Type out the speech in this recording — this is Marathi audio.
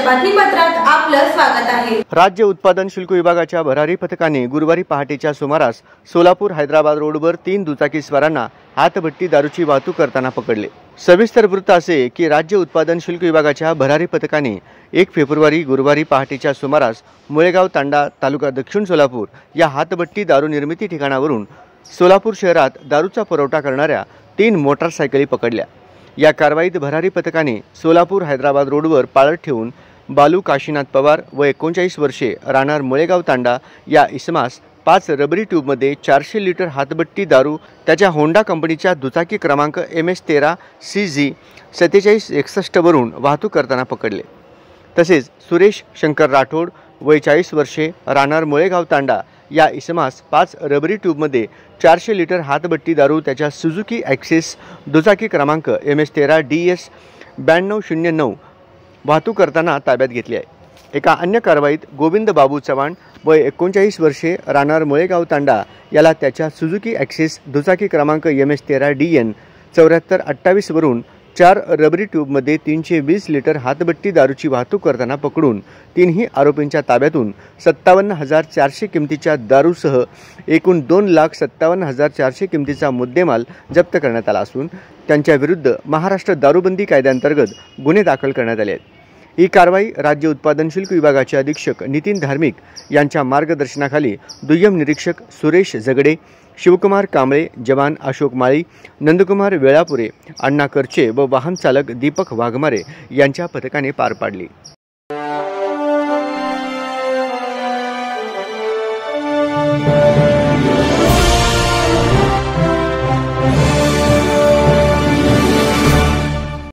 बातमीपत्रात आपलं स्वागत आहे। राज्य उत्पादन शुल्क विभागाच्या भरारी पथकाने गुरुवारी पहाटेच्या सुमारास सोलापूर हैदराबाद रोडवर 3 दुचाकी स्वारांना हातभट्टी दारूची वाहतूक करताना पकडले। सविस्तर वृत्त असे की राज्य उत्पादन शुल्क विभागाच्या भरारी पथकाने 1 फेब्रुवारी गुरुवारी पहाटेच्या सुमारास मुळेगाव तांडा तालुका दक्षिण सोलापूर या हातभट्टी दारू निर्मिती ठिकाणावरून सोलापूर शहरात दारूचा पुरवठा करणाऱ्या 3 मोटारसायकली पकडल्या। या कारवाईत भरारी पथकाने सोलापूर हैदराबाद रोडवर पाळत ठेवून बालू काशीनाथ पवार व 39 वर्षे राहणार मुळेगाव तांडा या इसमास 5 रबरी ट्यूबमध्ये 400 लिटर हातभट्टी दारू त्याच्या होंडा कंपनीच्या दुचाकी क्रमांक MS13 CG 4761 वरून वाहतूक करताना पकडले। तसेच सुरेश शंकर राठोड वय 40 वर्षे राहणार मुळेगाव तांडा या इसमास 5 रबरी ट्यूबमध्ये 400 लिटर हातभट्टी दारू त्याच्या सुझुकी ॲक्सेस दुचाकी क्रमांक MS13 DS 9209 वाहतूक करताना ताब्यात घेतली आहे। एका अन्य कारवाईत गोविंद बाबू चव्हाण वय 39 वर्षे राहणार मुळेगाव तांडा याला त्याच्या सुझुकी ॲक्सेस दुचाकी क्रमांक MS13 DN 7428 वरून 4 रबरी ट्यूबमध्ये 320 लिटर हातभट्टी दारूची वाहतूक करताना पकडून 3ही आरोपींच्या ताब्यातून 57,400 किमतीच्या दारूसह एकूण 2,57,400 किमतीचा मुद्देमाल जप्त करण्यात आला असून त्यांच्या विरुद्ध महाराष्ट्र दारूबंदी कायद्याअंतर्गत गुन्हे दाखल करण्यात आले आहेत। ही कारवाई राज्य उत्पादन शुल्क विभागाचे अधीक्षक नितीन धार्मिक यांच्या मार्गदर्शनाखाली दुय्यम निरीक्षक सुरेश जगडे, शिवकुमार कांबळे, जवान अशोक माळी, नंदकुमार वेळापुरे, अण्णा करचे व वाहन चालक दीपक वाघमारे यांच्या पथकाने पार पाडली।